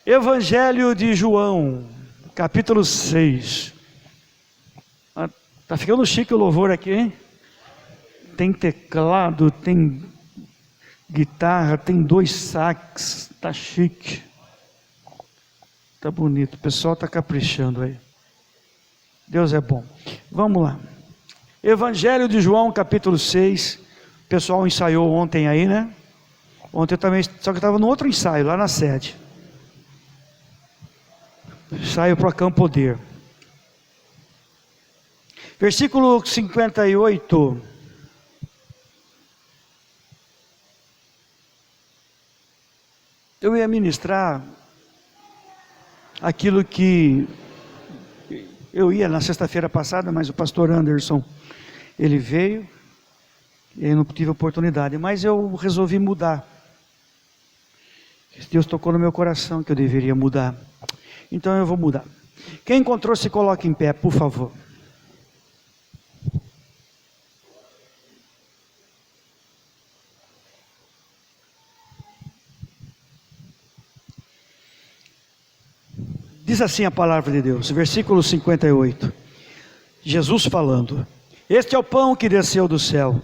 Evangelho de João, capítulo 6. Tá ficando chique o louvor aqui, hein? Tem teclado, tem guitarra, tem 2 sax, tá chique. Tá bonito, o pessoal tá caprichando aí. Deus é bom. Vamos lá. Evangelho de João, capítulo 6. O pessoal ensaiou ontem aí, né? Ontem eu também, só que eu estava no outro ensaio, lá na sede. Ensaio para Campo Poder. Versículo 58. Eu ia ministrar aquilo que eu ia na sexta-feira passada, mas o pastor Anderson, ele veio e eu não tive oportunidade, mas eu resolvi mudar. Deus tocou no meu coração que eu deveria mudar, então eu vou mudar. Quem encontrou, se coloque em pé, por favor. Diz assim a palavra de Deus, versículo 58, Jesus falando: este é o pão que desceu do céu.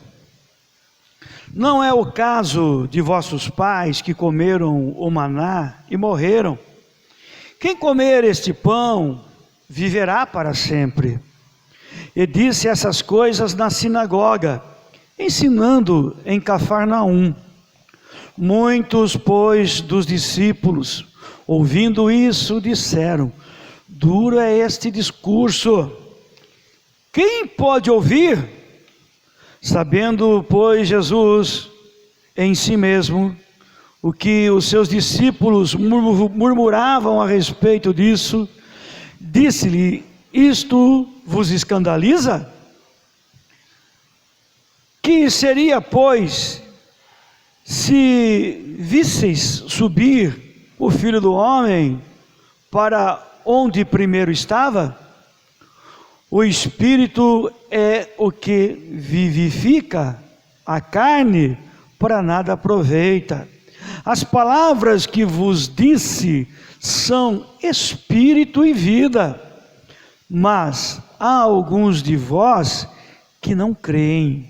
Não é o caso de vossos pais que comeram o maná e morreram. Quem comer este pão viverá para sempre. E disse essas coisas na sinagoga, ensinando em Cafarnaum. Muitos, pois, dos discípulos, ouvindo isso, disseram: duro é este discurso. Quem pode ouvir? Sabendo, pois, Jesus em si mesmo o que os seus discípulos murmuravam a respeito disso, disse-lhe: isto vos escandaliza? Que seria, pois, se visseis subir o Filho do Homem para onde primeiro estava? O Espírito é o que vivifica, a carne para nada aproveita. As palavras que vos disse são Espírito e vida, mas há alguns de vós que não creem.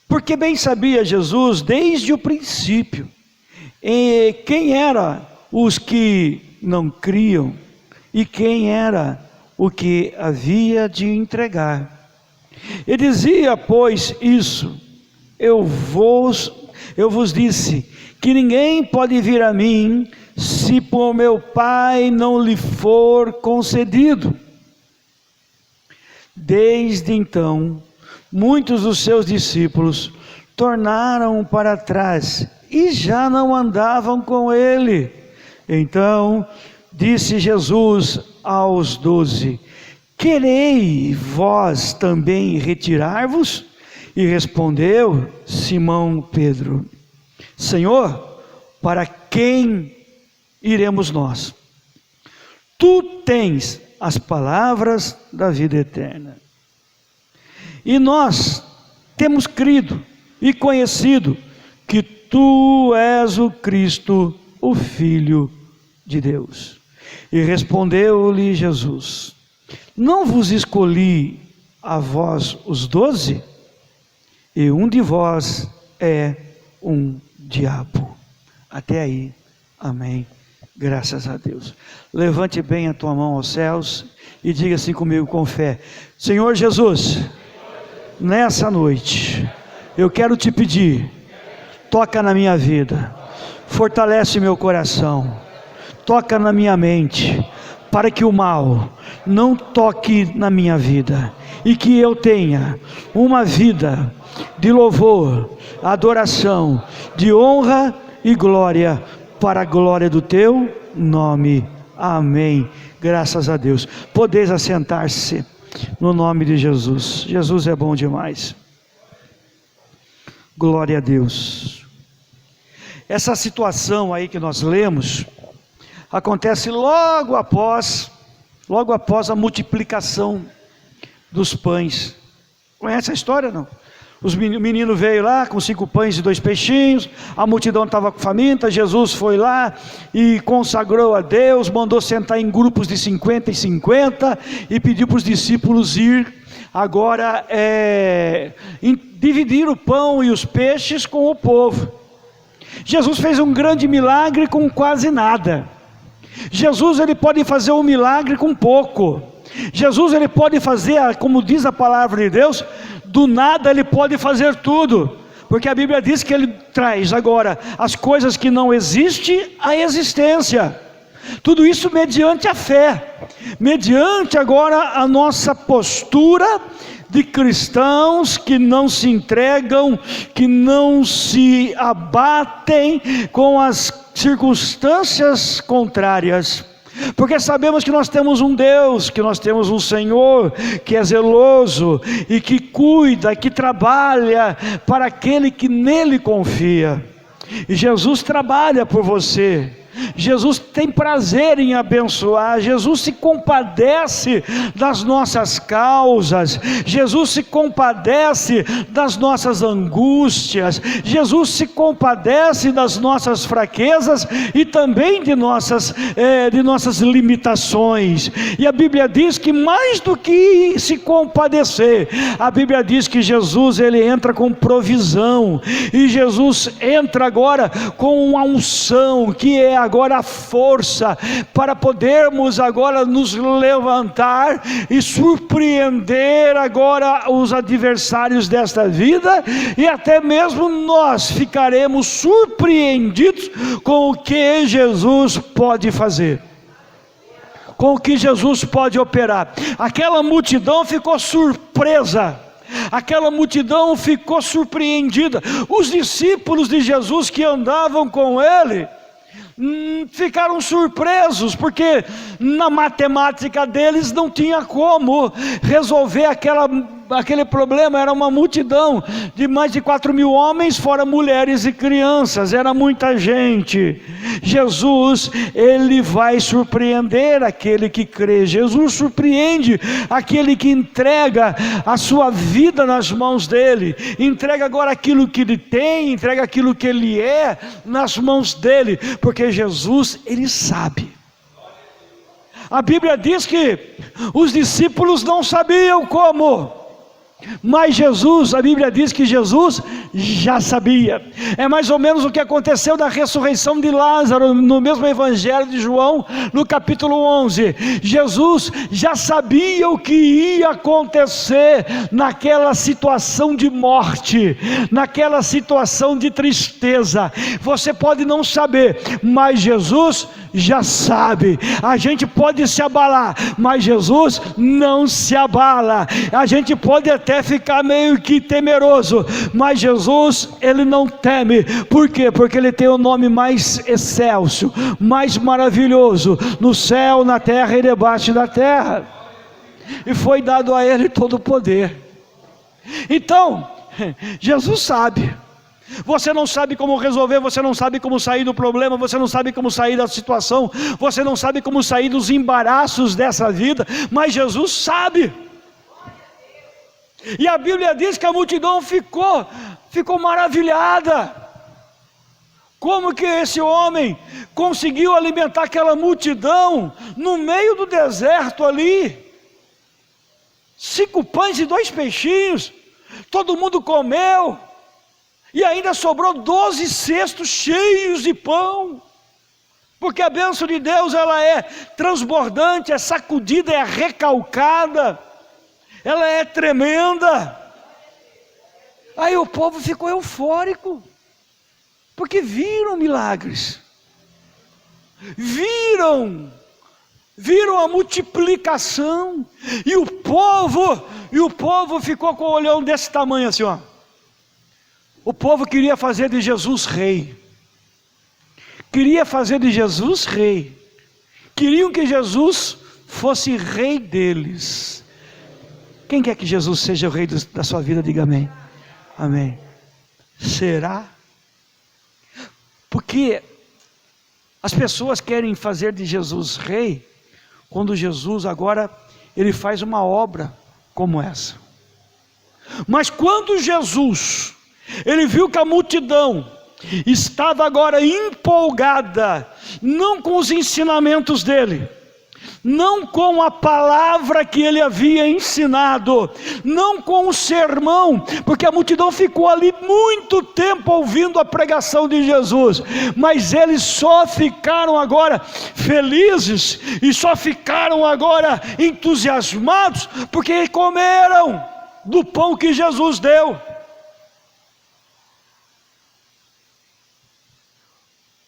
Porque bem sabia Jesus desde o princípio quem eram os que não criam e quem era o que havia de entregar. E dizia, pois, isso: eu vos disse que ninguém pode vir a mim se por meu Pai não lhe for concedido. Desde então, muitos dos seus discípulos tornaram para trás e já não andavam com ele. Então disse Jesus aos 12: querei vós também retirar-vos? E respondeu Simão Pedro: Senhor, para quem iremos nós? Tu tens as palavras da vida eterna. E nós temos crido e conhecido que tu és o Cristo, o Filho de Deus. E respondeu-lhe Jesus: não vos escolhi a vós os 12? E um de vós é um diabo. Até aí, amém, graças a Deus. Levante bem a tua mão aos céus e diga assim comigo com fé: Senhor Jesus, nessa noite eu quero te pedir, toca na minha vida, fortalece meu coração, toca na minha mente, para que o mal não toque na minha vida, e que eu tenha uma vida de louvor, adoração, de honra e glória, para a glória do teu nome, amém, graças a Deus. Podeis assentar-se, no nome de Jesus. Jesus é bom demais, glória a Deus. Essa situação aí que nós lemos acontece logo após a multiplicação dos pães. Conhece a história, não? O menino veio lá com 5 pães e 2 peixinhos, a multidão estava faminta, Jesus foi lá e consagrou a Deus, mandou sentar em grupos de 50 e 50 e pediu para os discípulos ir agora dividir o pão e os peixes com o povo. Jesus fez um grande milagre com quase nada. Jesus, ele pode fazer um milagre com pouco. Jesus, ele pode fazer, como diz a palavra de Deus, do nada ele pode fazer tudo, porque a Bíblia diz que ele traz agora as coisas que não existem à existência. Tudo isso mediante a fé, mediante agora a nossa postura de cristãos que não se entregam, que não se abatem com as circunstâncias contrárias, porque sabemos que nós temos um Deus, que nós temos um Senhor que é zeloso e que cuida, que trabalha para aquele que nele confia. E Jesus trabalha por você. Jesus tem prazer em abençoar. Jesus se compadece das nossas causas. Jesus se compadece das nossas angústias. Jesus se compadece das nossas fraquezas e também de nossas limitações. E a Bíblia diz que mais do que se compadecer, a Bíblia diz que Jesus, ele entra com provisão, e Jesus entra agora com uma unção, que é agora a força para podermos agora nos levantar e surpreender agora os adversários desta vida, e até mesmo nós ficaremos surpreendidos com o que Jesus pode fazer, com o que Jesus pode operar. Aquela multidão ficou surpresa, aquela multidão ficou surpreendida. Os discípulos de Jesus que andavam com ele ficaram surpresos, porque na matemática deles não tinha como resolver aquele problema. Era uma multidão de mais de 4.000 homens, fora mulheres e crianças, era muita gente. Jesus, ele vai surpreender aquele que crê. Jesus surpreende aquele que entrega a sua vida nas mãos dele, entrega agora aquilo que ele tem, entrega aquilo que ele é nas mãos dele, porque Jesus, ele sabe. A Bíblia diz que os discípulos não sabiam como, mas Jesus, a Bíblia diz que Jesus já sabia. É mais ou menos o que aconteceu na ressurreição de Lázaro, no mesmo evangelho de João, no capítulo 11. Jesus já sabia o que ia acontecer naquela situação de morte, naquela situação de tristeza. Você pode não saber, mas Jesus já sabe. A gente pode se abalar, mas Jesus não se abala. A gente pode até ficar meio que temeroso, mas Jesus, ele não teme. Por quê? Porque ele tem o nome mais excelso, mais maravilhoso no céu, na terra e debaixo da terra, e foi dado a ele todo o poder. Então Jesus sabe. Você não sabe como resolver, você não sabe como sair do problema, você não sabe como sair da situação, você não sabe como sair dos embaraços dessa vida, mas Jesus sabe. E a Bíblia diz que a multidão ficou maravilhada. Como que esse homem conseguiu alimentar aquela multidão no meio do deserto ali? 5 pães e 2 peixinhos, todo mundo comeu, e ainda sobrou 12 cestos cheios de pão, porque a bênção de Deus, ela é transbordante, é sacudida, é recalcada, ela é tremenda. Aí o povo ficou eufórico, porque viram milagres, viram a multiplicação, e o povo ficou com o olhão desse tamanho assim, ó. O povo queria fazer de Jesus rei, queriam que Jesus fosse rei deles. Quem quer que Jesus seja o rei da sua vida? Diga amém. Amém. Será? Porque as pessoas querem fazer de Jesus rei, quando Jesus agora, ele faz uma obra como essa. Mas quando Jesus, ele viu que a multidão estava agora empolgada, não com os ensinamentos dele, não com a palavra que ele havia ensinado, não com o sermão, porque a multidão ficou ali muito tempo ouvindo a pregação de Jesus, mas eles só ficaram agora felizes, e só ficaram agora entusiasmados, porque comeram do pão que Jesus deu.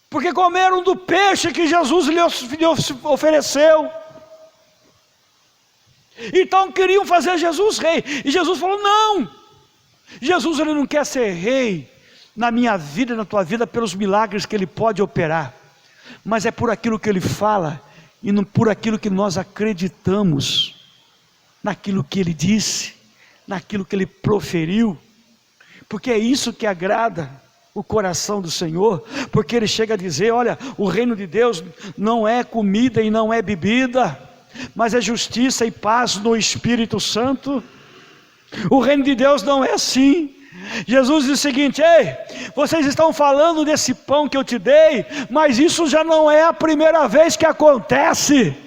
Porque comeram do peixe que Jesus lhe ofereceu. Então queriam fazer Jesus rei, e Jesus falou: não, Jesus ele não quer ser rei na minha vida e na tua vida pelos milagres que ele pode operar, mas é por aquilo que ele fala, e não por aquilo que nós acreditamos, naquilo que ele disse, naquilo que ele proferiu, porque é isso que agrada o coração do Senhor, porque ele chega a dizer: olha, o reino de Deus não é comida e não é bebida, mas é justiça e paz no Espírito Santo. O reino de Deus não é assim. Jesus diz o seguinte: ei, vocês estão falando desse pão que eu te dei, mas isso já não é a primeira vez que acontece.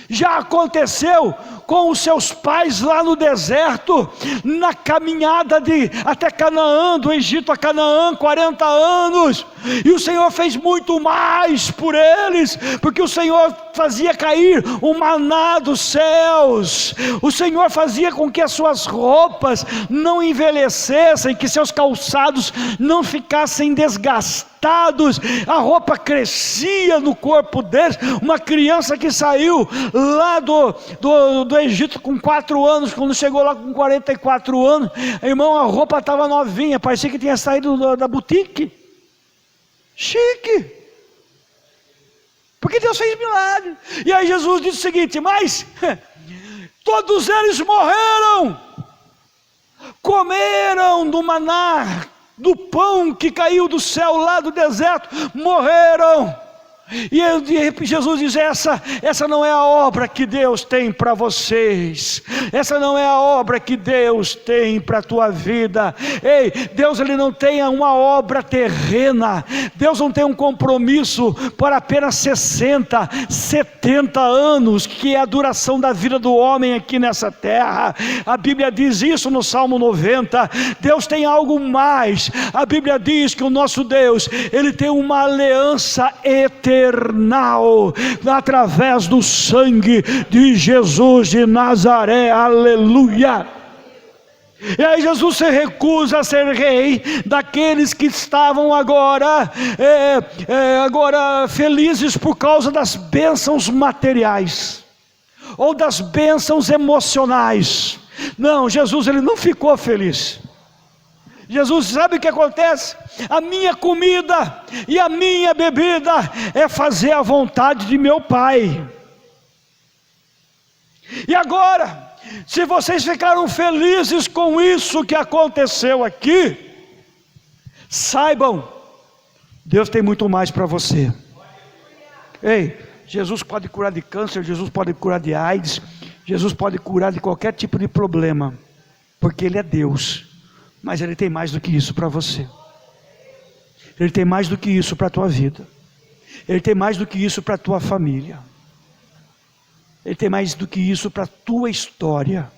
Já aconteceu com os seus pais lá no deserto, na caminhada até Canaã, do Egito a Canaã, 40 anos, e o Senhor fez muito mais por eles, porque o Senhor fazia cair o maná dos céus, o Senhor fazia com que as suas roupas não envelhecessem, que seus calçados não ficassem desgastados, a roupa crescia no corpo deles. Uma criança que saiu lá do Egito com 4 anos, quando chegou lá com 44 anos, irmão, a roupa estava novinha, parecia que tinha saído da boutique. Chique, porque Deus fez milagre. E aí Jesus disse o seguinte: mas todos eles morreram, comeram do maná, do pão que caiu do céu lá do deserto, morreram. E Jesus diz: essa não é a obra que Deus tem para vocês, essa não é a obra que Deus tem para a tua vida. Ei, Deus ele não tem uma obra terrena, Deus não tem um compromisso para apenas 60, 70 anos, que é a duração da vida do homem aqui nessa terra. A Bíblia diz isso no Salmo 90, Deus tem algo mais. A Bíblia diz que o nosso Deus, ele tem uma aliança eterna, através do sangue de Jesus de Nazaré, aleluia. E aí Jesus se recusa a ser rei daqueles que estavam agora felizes por causa das bênçãos materiais, ou das bênçãos emocionais. Não, Jesus ele não ficou feliz. Jesus, sabe o que acontece? A minha comida e a minha bebida é fazer a vontade de meu Pai. E agora, se vocês ficaram felizes com isso que aconteceu aqui, saibam, Deus tem muito mais para você. Ei, Jesus pode curar de câncer, Jesus pode curar de AIDS, Jesus pode curar de qualquer tipo de problema, porque Ele é Deus. Mas Ele tem mais do que isso para você. Ele tem mais do que isso para a tua vida. Ele tem mais do que isso para a tua família. Ele tem mais do que isso para a tua história,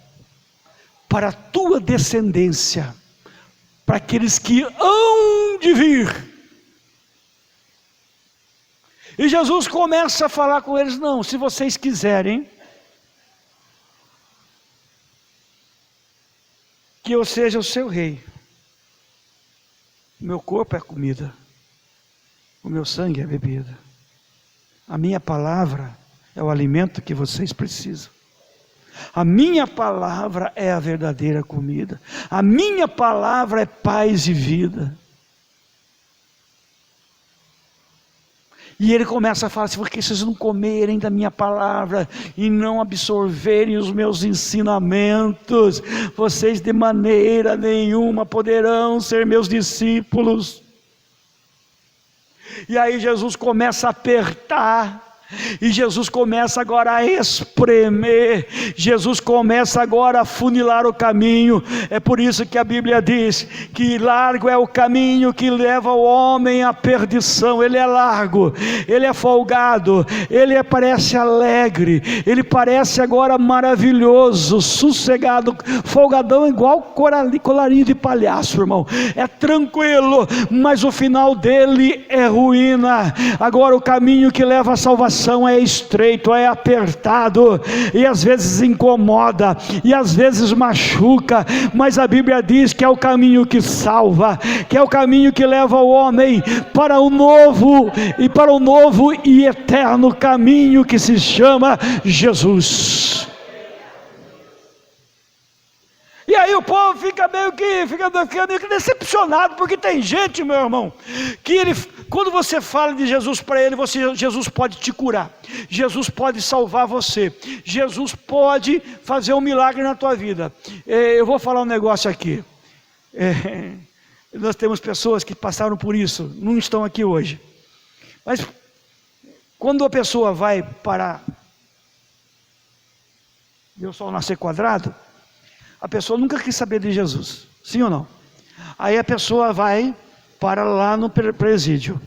para a tua descendência, para aqueles que hão de vir. E Jesus começa a falar com eles: não, se vocês quiserem que eu seja o seu rei, o meu corpo é comida, o meu sangue é bebida, a minha palavra é o alimento que vocês precisam, a minha palavra é a verdadeira comida, a minha palavra é paz e vida. E ele começa a falar assim: porque vocês não comerem da minha palavra e não absorverem os meus ensinamentos, vocês de maneira nenhuma poderão ser meus discípulos. E aí Jesus começa a apertar E Jesus começa agora a espremer, Jesus começa agora a funilar o caminho. É por isso que a Bíblia diz que largo é o caminho que leva o homem à perdição. Ele é largo, ele é folgado, ele parece alegre, ele parece agora maravilhoso, sossegado, folgadão igual colarinho de palhaço, irmão. É tranquilo, mas o final dele é ruína. Agora o caminho que leva à salvação é estreito, é apertado, e às vezes incomoda, e às vezes machuca, mas a Bíblia diz que é o caminho que salva, que é o caminho que leva o homem para o novo e eterno caminho que se chama Jesus. E aí o povo fica meio que decepcionado, porque tem gente, meu irmão, que quando você fala de Jesus para ele, Jesus pode te curar, Jesus pode salvar você, Jesus pode fazer um milagre na tua vida. Eu vou falar um negócio aqui. Nós temos pessoas que passaram por isso, não estão aqui hoje, mas quando a pessoa vai para ver o sol nascer quadrado, a pessoa nunca quis saber de Jesus, sim ou não? Aí a pessoa vai para lá no presídio.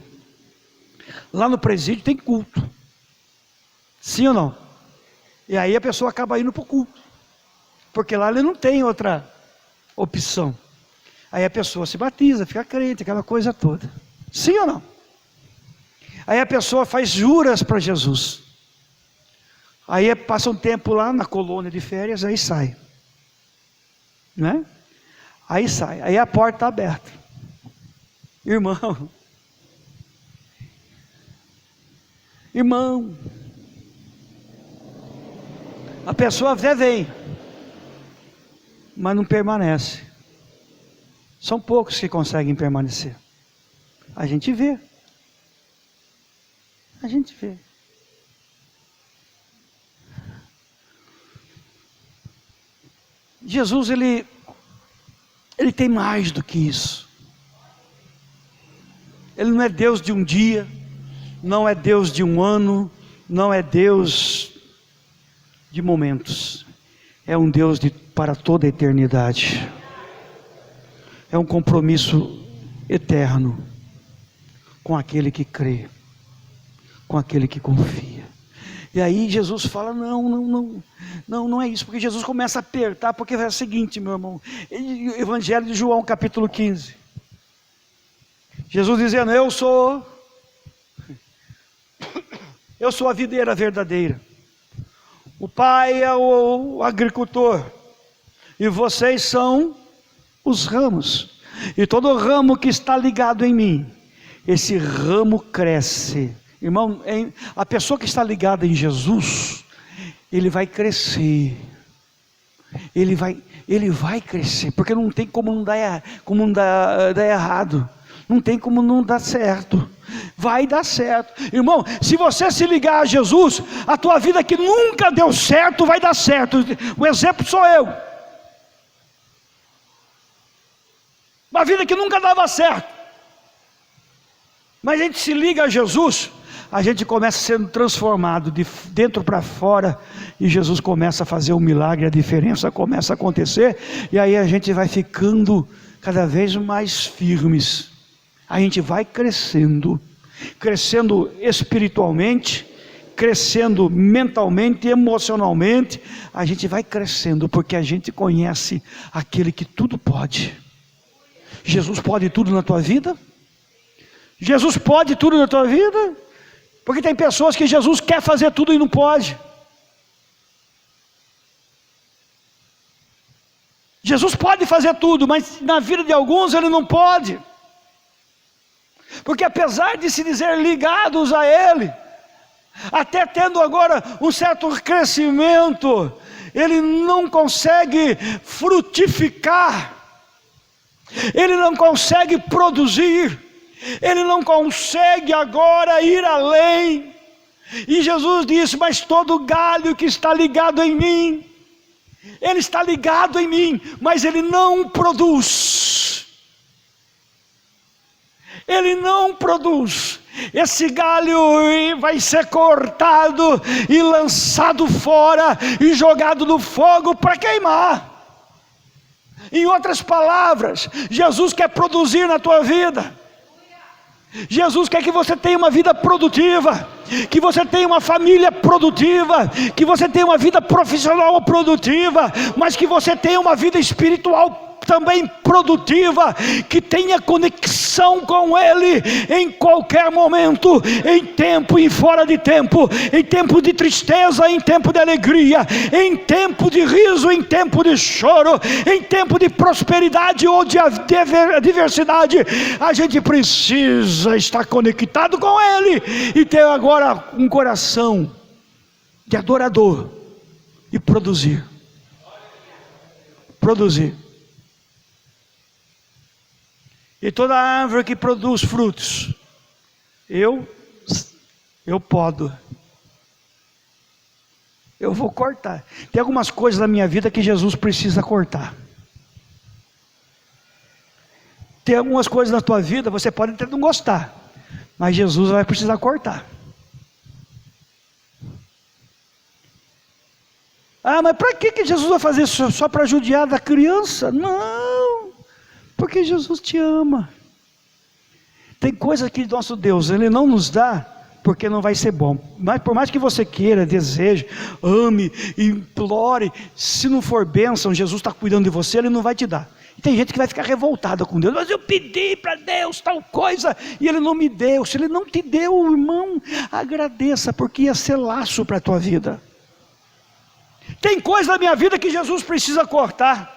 Lá no presídio tem culto, sim ou não? E aí a pessoa acaba indo para o culto, porque lá ele não tem outra opção. Aí a pessoa se batiza, fica crente, aquela coisa toda, sim ou não? Aí a pessoa faz juras para Jesus. Aí passa um tempo lá na colônia de férias, aí sai. Né? Aí sai, aí a porta está aberta. Irmão, a pessoa até vem, mas não permanece. São poucos que conseguem permanecer. A gente vê. Jesus, ele tem mais do que isso. Ele não é Deus de um dia, não é Deus de um ano, não é Deus de momentos. É um Deus para toda a eternidade. É um compromisso eterno com aquele que crê, com aquele que confia. E aí Jesus fala, não é isso, porque Jesus começa a apertar, porque é o seguinte, meu irmão, Evangelho de João, capítulo 15, Jesus dizendo, eu sou a videira verdadeira, o Pai é o agricultor, e vocês são os ramos, e todo ramo que está ligado em mim, esse ramo cresce. Irmão, a pessoa que está ligada em Jesus, ele vai crescer, ele vai crescer, porque não tem como não dar errado, não tem como não dar certo, vai dar certo. Irmão, se você se ligar a Jesus, a tua vida que nunca deu certo, vai dar certo. O exemplo sou eu, uma vida que nunca dava certo, mas a gente se liga a Jesus, a gente começa sendo transformado de dentro para fora, e Jesus começa a fazer um milagre, a diferença começa a acontecer, e aí a gente vai ficando cada vez mais firmes, a gente vai crescendo espiritualmente, crescendo mentalmente, emocionalmente, a gente vai crescendo, porque a gente conhece aquele que tudo pode. Jesus pode tudo na tua vida? Jesus pode tudo na tua vida? Porque tem pessoas que Jesus quer fazer tudo e não pode. Jesus pode fazer tudo, mas na vida de alguns ele não pode. Porque apesar de se dizer ligados a Ele, até tendo agora um certo crescimento, ele não consegue frutificar, ele não consegue produzir, ele não consegue agora ir além. E Jesus disse, mas todo galho que está ligado em mim, ele está ligado em mim, mas ele não produz. Ele não produz. esse galho vai ser cortado e lançado fora e jogado no fogo para queimar. Em outras palavras, Jesus quer produzir na tua vida. Jesus quer que você tenha uma vida produtiva, que você tenha uma família produtiva, que você tenha uma vida profissional produtiva, mas que você tenha uma vida espiritual também produtiva, que tenha conexão com Ele em qualquer momento, em tempo e fora de tempo, em tempo de tristeza, em tempo de alegria, em tempo de riso, em tempo de choro, em tempo de prosperidade ou de adversidade. A gente precisa estar conectado com Ele e ter agora um coração de adorador e produzir. E toda árvore que produz frutos, eu podo. Eu vou cortar. Tem algumas coisas na minha vida que Jesus precisa cortar. Tem algumas coisas na tua vida, você pode até não gostar, mas Jesus vai precisar cortar. Ah, mas para que Jesus vai fazer isso? Só para judiar da criança? Não. Porque Jesus te ama. Tem coisas que nosso Deus, Ele não nos dá, porque não vai ser bom. Mas por mais que você queira, deseje, ame, implore, se não for bênção, Jesus está cuidando de você, Ele não vai te dar. E tem gente que vai ficar revoltada com Deus. Mas eu pedi para Deus tal coisa, e Ele não me deu. Se Ele não te deu, irmão, agradeça, porque ia ser laço para a tua vida. Tem coisa na minha vida que Jesus precisa cortar.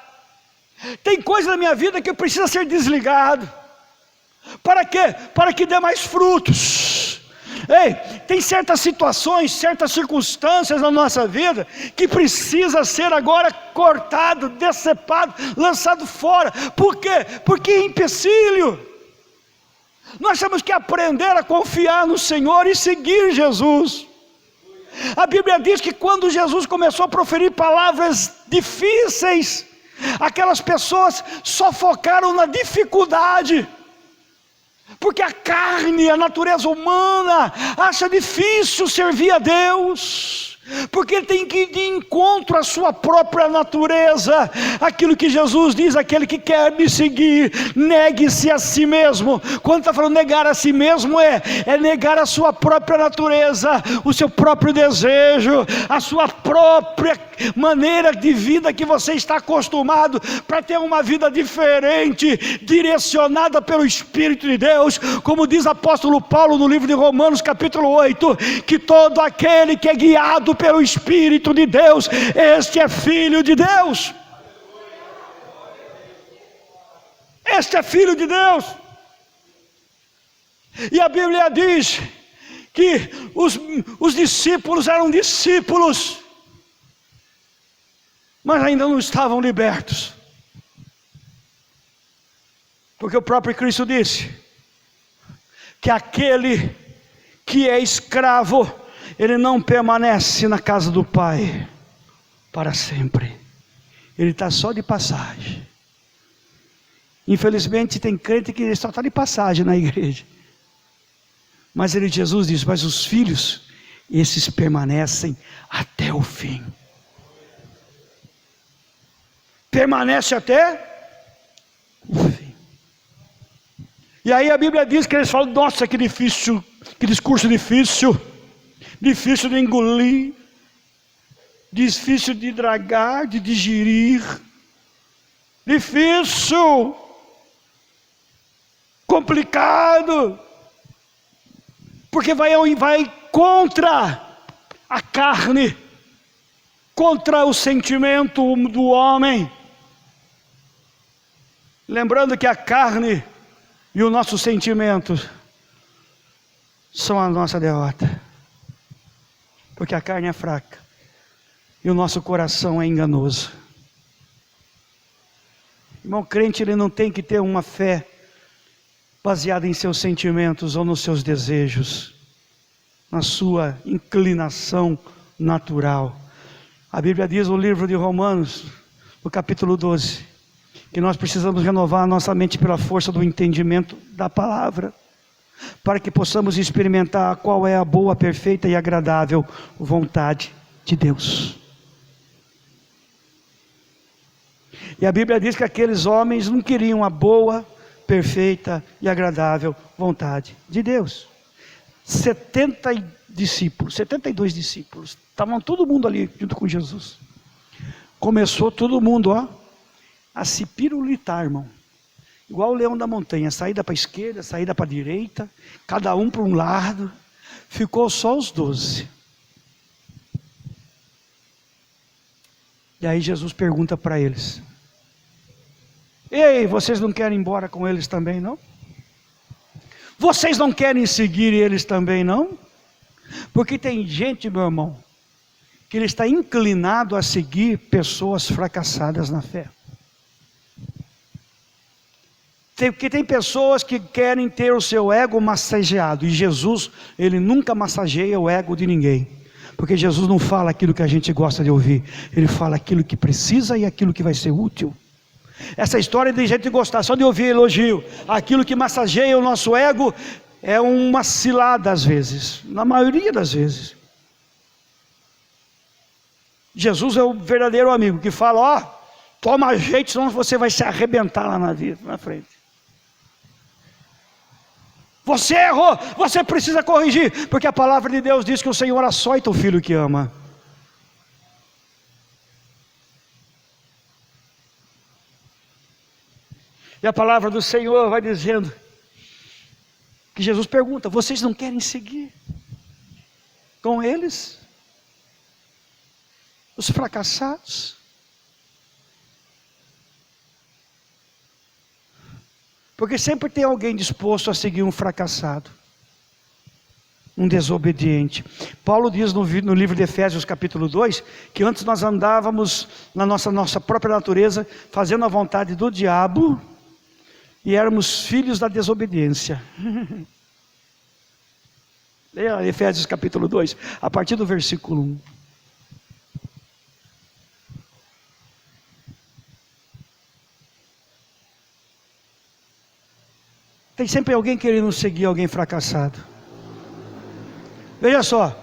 Tem coisa na minha vida que precisa ser desligado. Para quê? Para que dê mais frutos. Ei, tem certas situações, certas circunstâncias na nossa vida que precisa ser agora cortado, decepado, lançado fora. Por quê? Porque é empecilho. Nós temos que aprender a confiar no Senhor e seguir Jesus. A Bíblia diz que quando Jesus começou a proferir palavras difíceis, aquelas pessoas só focaram na dificuldade, porque a carne, a natureza humana, acha difícil servir a Deus, porque tem que ir de encontro à sua própria natureza. Aquilo que Jesus diz: aquele que quer me seguir, negue-se a si mesmo. Quando está falando negar a si mesmo, é negar a sua própria natureza, o seu próprio desejo, a sua própria maneira de vida que você está acostumado, para ter uma vida diferente, direcionada pelo Espírito de Deus. Como diz o apóstolo Paulo no livro de Romanos capítulo 8, que todo aquele que é guiado pelo Espírito de Deus, este é filho de Deus. Este é filho de Deus. E a Bíblia diz que os discípulos eram discípulos, mas ainda não estavam libertos, porque o próprio Cristo disse que aquele que é escravo, ele não permanece na casa do Pai para sempre, ele está só de passagem. Infelizmente tem crente que só está de passagem na igreja, mas Jesus diz: mas os filhos, esses permanecem até o fim. Permanece até o fim. E aí a Bíblia diz que eles falam: nossa, que difícil, que discurso difícil, difícil de engolir, difícil de tragar, de digerir, difícil, complicado, porque vai contra a carne, contra o sentimento do homem. Lembrando que a carne e o nosso sentimento são a nossa derrota, porque a carne é fraca e o nosso coração é enganoso. Irmão, crente, ele não tem que ter uma fé baseada em seus sentimentos ou nos seus desejos, na sua inclinação natural. A Bíblia diz no livro de Romanos, no capítulo 12, que nós precisamos renovar a nossa mente pela força do entendimento da palavra. para que possamos experimentar qual é a boa, perfeita e agradável vontade de Deus. E a Bíblia diz que aqueles homens não queriam a boa, perfeita e agradável vontade de Deus. 72 discípulos, estavam todo mundo ali junto com Jesus. Começou todo mundo a se pirulitar, irmão. Igual o leão da montanha, saída para a esquerda, saída para a direita, cada um para um lado. Ficou só os 12. E aí Jesus pergunta para eles: ei, vocês não querem ir embora com eles também não? Vocês não querem seguir eles também não? Porque tem gente, meu irmão, que ele está inclinado a seguir pessoas fracassadas na fé. Porque tem pessoas que querem ter o seu ego massageado, e Jesus, ele nunca massageia o ego de ninguém, porque Jesus não fala aquilo que a gente gosta de ouvir, ele fala aquilo que precisa e aquilo que vai ser útil. Essa história de gente gostar só de ouvir elogio, aquilo que massageia o nosso ego, é uma cilada às vezes, na maioria das vezes. Jesus é o verdadeiro amigo, que fala, toma jeito, senão você vai se arrebentar lá na vida, na frente. Você errou, você precisa corrigir, porque a palavra de Deus diz que o Senhor açoita o filho que ama. E a palavra do Senhor vai dizendo, que Jesus pergunta, vocês não querem seguir com eles? Os fracassados? Porque sempre tem alguém disposto a seguir um fracassado, um desobediente. Paulo diz no livro de Efésios capítulo 2, que antes nós andávamos na nossa própria natureza, fazendo a vontade do diabo, e éramos filhos da desobediência. Leia Efésios capítulo 2, a partir do versículo 1. Tem sempre alguém querendo seguir alguém fracassado. Veja só,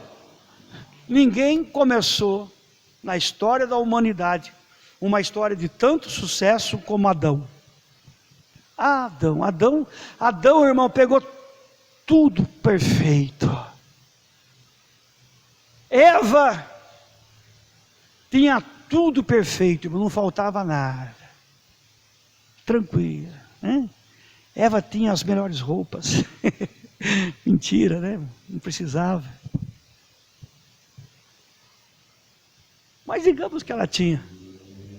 ninguém começou na história da humanidade uma história de tanto sucesso como Adão. Adão, irmão, pegou tudo perfeito. Eva tinha tudo perfeito, não faltava nada. Tranquila, né? Eva tinha as melhores roupas. Mentira, né? Não precisava. Mas digamos que ela tinha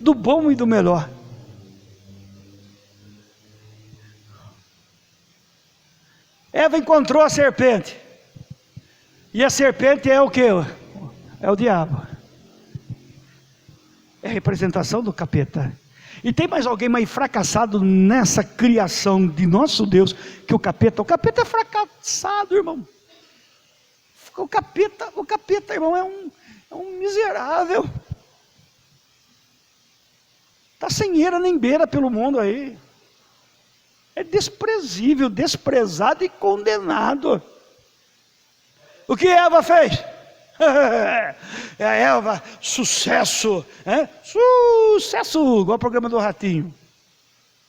do bom e do melhor. Eva encontrou a serpente. E a serpente é o quê? É o diabo. É a representação do capeta. E tem mais alguém mais fracassado nessa criação de nosso Deus que o capeta? O capeta é fracassado, irmão. O capeta, irmão, é um miserável. Está sem eira nem beira pelo mundo aí. É desprezível, desprezado e condenado. O que Eva fez? A Eva, sucesso, sucesso, igual o programa do Ratinho.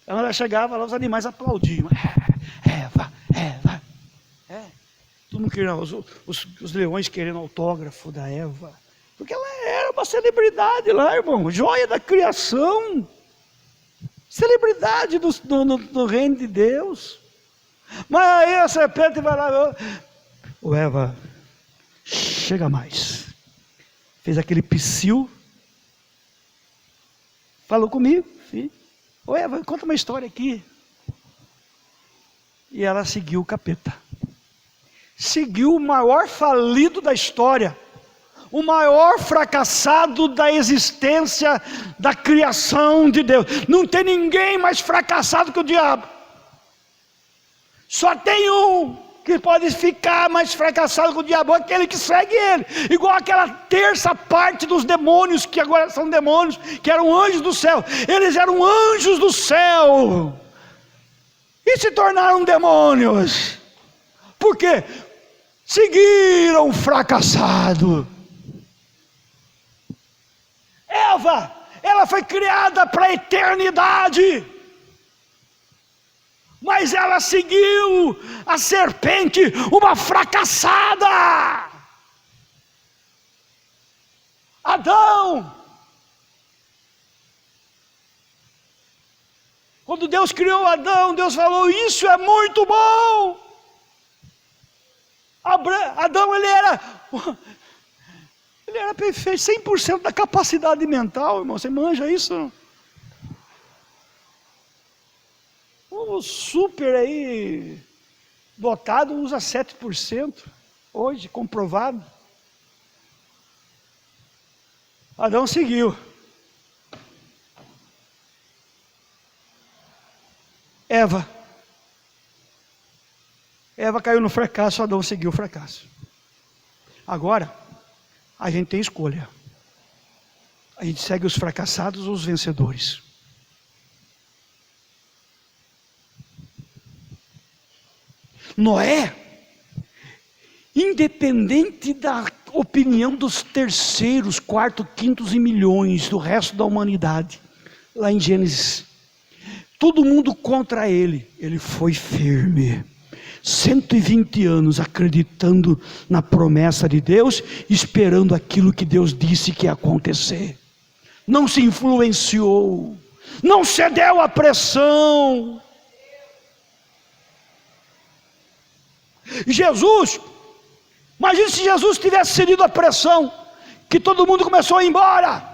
Ela chegava lá, os animais aplaudiam. Eva. Todo mundo querendo, os leões querendo autógrafo da Eva, porque ela era uma celebridade lá, irmão, joia da criação, celebridade do reino de Deus. Mas aí a serpente vai lá, Eva, chega mais. Fez aquele psiu. Falou comigo, filho. Eva, conta uma história aqui. E ela seguiu o capeta. Seguiu o maior falido da história. O maior fracassado da existência, da criação de Deus. Não tem ninguém mais fracassado que o diabo. Só tem um que pode ficar mais fracassado que o diabo, aquele que segue ele, igual aquela terça parte dos demônios, que agora são demônios, que eram anjos do céu. Eles eram anjos do céu, e se tornaram demônios. Por quê? Seguiram fracassado. Eva, ela foi criada para a eternidade, mas ela seguiu a serpente, uma fracassada. Adão, quando Deus criou Adão, Deus falou: isso é muito bom. Adão, ele era perfeito, 100% da capacidade mental, irmão. Você manja isso? O super aí dotado usa 7% hoje, comprovado. Adão seguiu. Eva caiu no fracasso, Adão seguiu o fracasso. Agora, a gente tem escolha. A gente segue os fracassados ou os vencedores. Noé, independente da opinião dos terceiros, quarto, quintos e milhões do resto da humanidade, lá em Gênesis, todo mundo contra ele, ele foi firme, 120 anos acreditando na promessa de Deus, esperando aquilo que Deus disse que ia acontecer, não se influenciou, não cedeu à pressão. Jesus, imagine se Jesus tivesse cedido à pressão, que todo mundo começou a ir embora.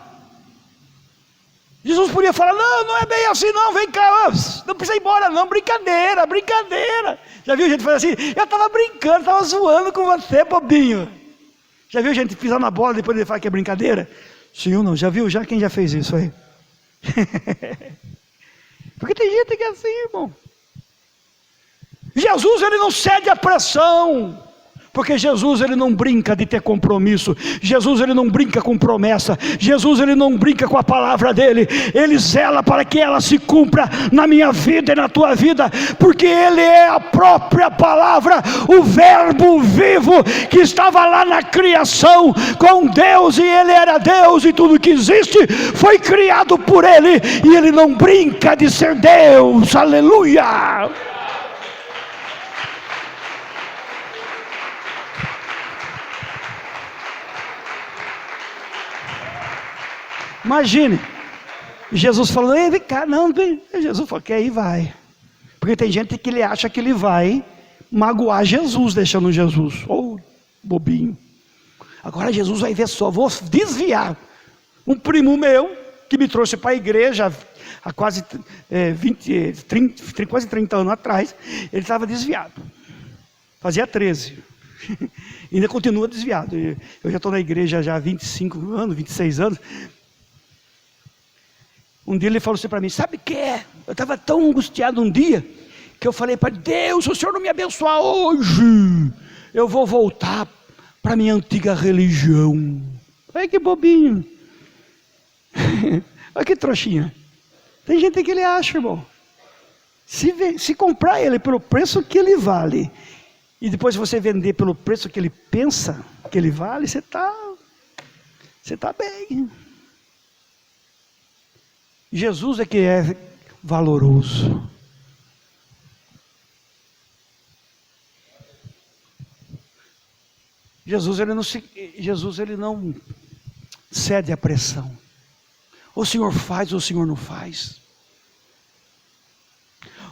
Jesus podia falar: não é bem assim não, vem cá, não precisa ir embora não, brincadeira. Já viu gente fazer assim? Eu estava brincando, estava zoando com você, bobinho. Já viu gente pisar na bola depois de falar que é brincadeira? Sim ou não? Já viu? Quem já fez isso aí? Porque tem gente que é assim, irmão. Jesus, ele não cede à pressão, porque Jesus, ele não brinca de ter compromisso. Jesus, ele não brinca com promessa. Jesus, ele não brinca com a palavra dele. Ele zela para que ela se cumpra na minha vida e na tua vida, porque ele é a própria palavra, o verbo vivo que estava lá na criação com Deus, e ele era Deus, e tudo que existe foi criado por ele, e ele não brinca de ser Deus. Aleluia! Imagine, Jesus falou: ei, vem cá, não, vem. Jesus falou que aí vai, porque tem gente que ele acha que ele vai magoar Jesus, deixando Jesus, bobinho. Agora Jesus vai ver só, vou desviar. Um primo meu, que me trouxe para a igreja há quase 30 anos atrás, ele estava desviado, fazia 13, ainda continua desviado. Eu já estou na igreja já há 25 anos, 26 anos. Um dia ele falou assim para mim: sabe o que é? Eu estava tão angustiado um dia, que eu falei para Deus: se o Senhor não me abençoar hoje, eu vou voltar para a minha antiga religião. Olha que bobinho. Olha que trouxinha. Tem gente que ele acha, irmão, se comprar ele pelo preço que ele vale, e depois você vender pelo preço que ele pensa que ele vale, você está bem. Jesus é que é valoroso. Jesus ele não cede à pressão. Ou o Senhor faz ou o Senhor não faz.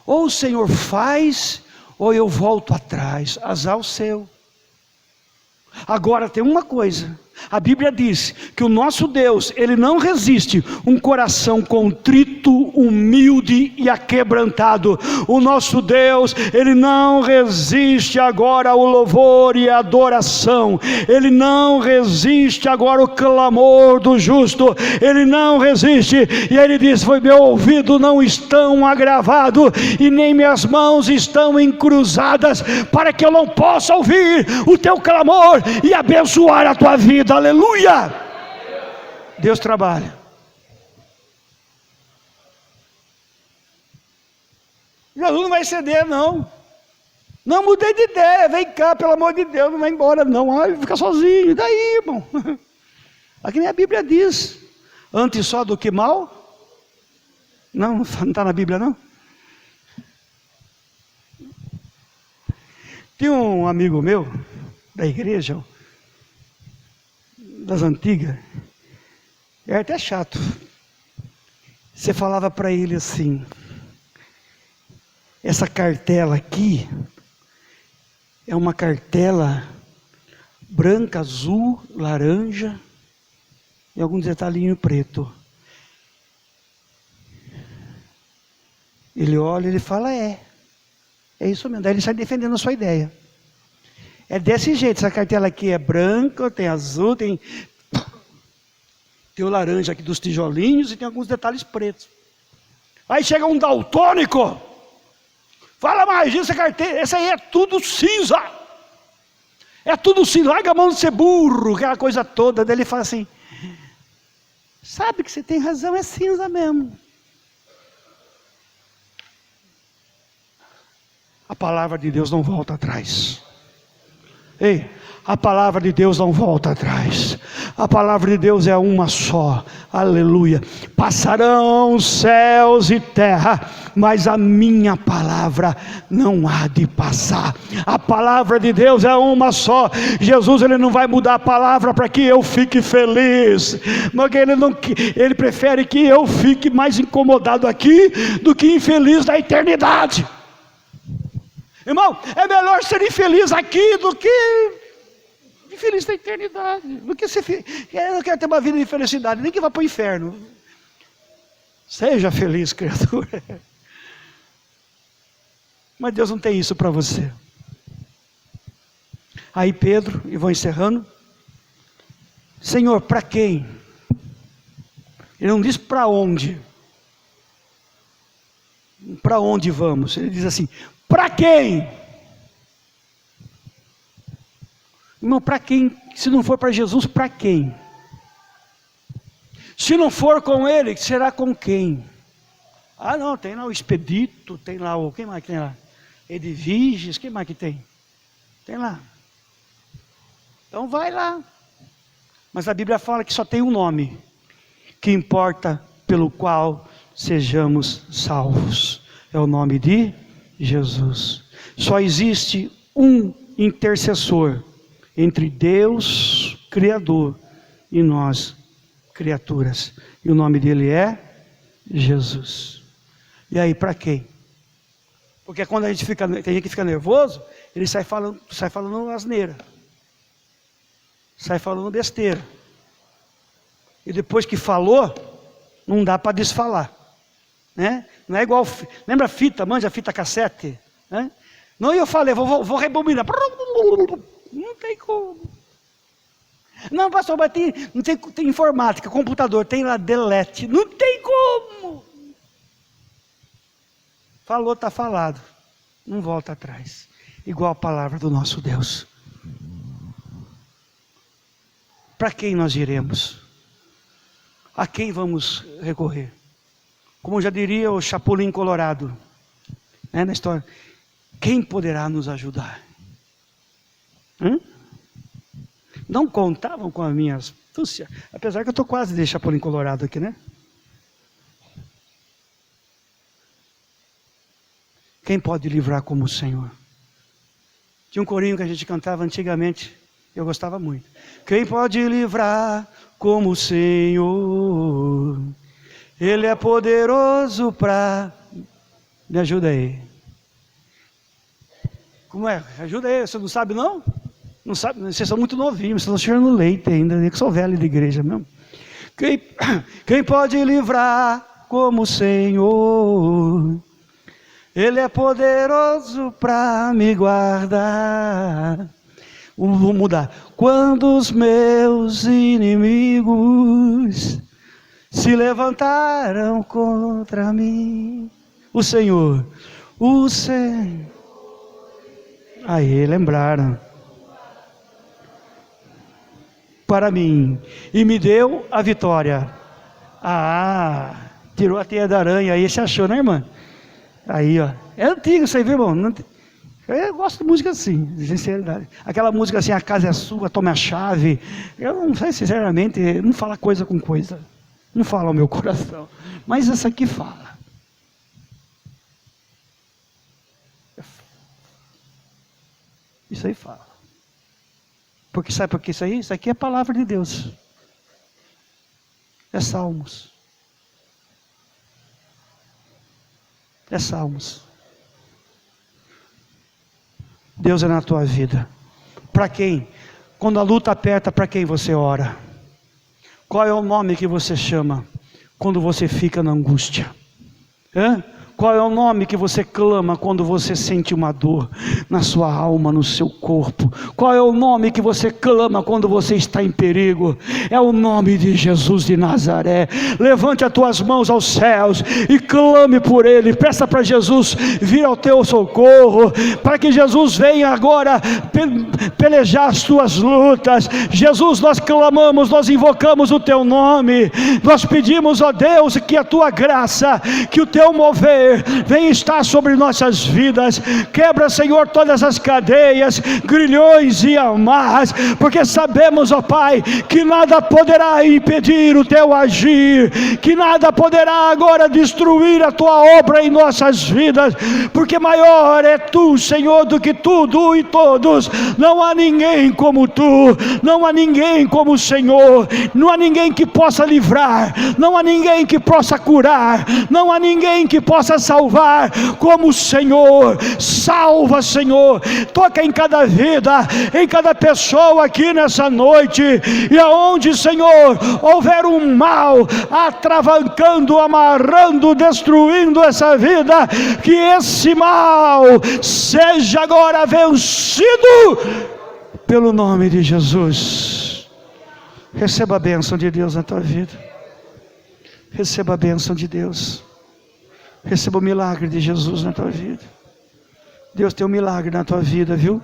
Ou o Senhor faz ou eu volto atrás. Azar o seu. Agora tem uma coisa, a Bíblia diz que o nosso Deus, ele não resiste um coração contrito, humilde e aquebrantado. O nosso Deus, ele não resiste agora ao louvor e à adoração. Ele não resiste agora ao clamor do justo. Ele não resiste. E ele diz: foi meu ouvido não estão agravado e nem minhas mãos estão encruzadas, para que eu não possa ouvir o teu clamor e abençoar a tua vida. Aleluia! Deus trabalha. Jesus não vai ceder, não Não mudei de ideia, vem cá, pelo amor de Deus, não vai embora não, ai, fica sozinho, e daí, irmão? Aqui nem a Bíblia diz, antes só do que mal? Não está na Bíblia não? Tem um amigo meu, da igreja, das antigas, é até chato, você falava para ele assim, essa cartela aqui, é uma cartela branca, azul, laranja, e alguns detalhinhos preto. Ele olha, ele fala, é isso mesmo. Daí ele sai defendendo a sua ideia. É desse jeito, essa cartela aqui é branca, tem azul, tem o laranja aqui dos tijolinhos e tem alguns detalhes pretos. Aí chega um daltônico, fala mais disso, essa carteira, essa aí é tudo cinza. É tudo cinza, larga a mão de ser burro, aquela coisa toda. Daí ele fala assim, sabe que você tem razão, é cinza mesmo. A palavra de Deus não volta atrás. Ei, a palavra de Deus não volta atrás. A palavra de Deus é uma só. Aleluia. Passarão céus e terra, mas a minha palavra não há de passar. A palavra de Deus é uma só. Jesus, ele não vai mudar a palavra para que eu fique feliz, porque ele prefere que eu fique mais incomodado aqui do que infeliz na eternidade. Irmão, é melhor ser infeliz aqui do que infeliz na eternidade. Do que ser eu não quero ter uma vida de felicidade, nem que vá para o inferno. Seja feliz, criatura. Mas Deus não tem isso para você. Aí Pedro, e vou encerrando, Senhor, para quem? Ele não diz para onde. Para onde vamos? Ele diz assim, para quem? Irmão, para quem? Se não for para Jesus, para quem? Se não for com Ele, será com quem? Ah não, tem lá o Expedito, tem lá o, quem mais que tem lá? Edviges, quem mais que tem? Tem lá. Então vai lá. Mas a Bíblia fala que só tem um nome, que importa pelo qual sejamos salvos. É o nome de Jesus. Só existe um intercessor entre Deus, Criador, e nós, criaturas. E o nome dele é Jesus. E aí, para quem? Porque quando a gente tem gente que fica nervoso, ele sai falando asneira. Sai falando besteira. E depois que falou, não dá para desfalar. Né? Não é igual, lembra a fita, manja a fita cassete? Né? Não, eu falei, vou rebobinar. Não tem como. Não, pastor, mas tem informática, computador, tem lá delete. Não tem como. Falou, está falado. Não volta atrás. Igual a palavra do nosso Deus. Para quem nós iremos? A quem vamos recorrer? Como já diria o Chapolin Colorado, né, na história, quem poderá nos ajudar? Não contavam com a minha astúcia, apesar que eu estou quase de Chapolin Colorado aqui, né? Quem pode livrar como o Senhor? Tinha um corinho que a gente cantava antigamente, eu gostava muito. Quem pode livrar como o Senhor? Ele é poderoso para... Me ajuda aí. Como é? Ajuda aí, você não sabe não? Não sabe? Vocês são muito novinhos, vocês estão cheirando leite ainda, eu que sou velho de igreja mesmo. Quem pode livrar como o Senhor? Ele é poderoso para me guardar. Vou mudar. Quando os meus inimigos se levantaram contra mim, o Senhor. Aí lembraram. Para mim, e me deu a vitória. Tirou a teia da aranha, aí se achou, né, irmã? Aí, ó, é antigo isso aí, viu, irmão? Eu gosto de música assim, de sinceridade. Aquela música assim, a casa é sua, tome a chave. Eu não sei, sinceramente, não fala coisa com coisa. Não fala ao meu coração. Mas essa aqui fala. Isso aí fala. Porque sabe por que isso aí? Isso aqui é a palavra de Deus. É Salmos. É Salmos. Deus é na tua vida. Para quem? Quando a luta aperta, para quem você ora? Qual é o nome que você chama quando você fica na angústia? Qual é o nome que você clama quando você sente uma dor na sua alma, no seu corpo? Qual é o nome que você clama quando você está em perigo? É o nome de Jesus de Nazaré. Levante as tuas mãos aos céus e clame por Ele. Peça para Jesus vir ao teu socorro, para que Jesus venha agora pelejar as tuas lutas. Jesus, nós clamamos, nós invocamos o teu nome. Nós pedimos, ó Deus, que a tua graça, que o teu mover vem estar sobre nossas vidas. Quebra, Senhor, todas as cadeias, grilhões e amarras, porque sabemos, ó Pai, que nada poderá impedir o teu agir, que nada poderá agora destruir a tua obra em nossas vidas, porque maior é tu, Senhor, do que tudo e todos. Não há ninguém como tu, não há ninguém como o Senhor, não há ninguém que possa livrar, não há ninguém que possa curar, não há ninguém que possa salvar como o Senhor. Salva, Senhor, toca em cada vida, em cada pessoa aqui nessa noite, e aonde, Senhor, houver um mal atravancando, amarrando, destruindo essa vida, que esse mal seja agora vencido pelo nome de Jesus. Receba a bênção de Deus na tua vida. Receba a bênção de Deus. Receba o milagre de Jesus na tua vida. Deus tem um milagre na tua vida, viu?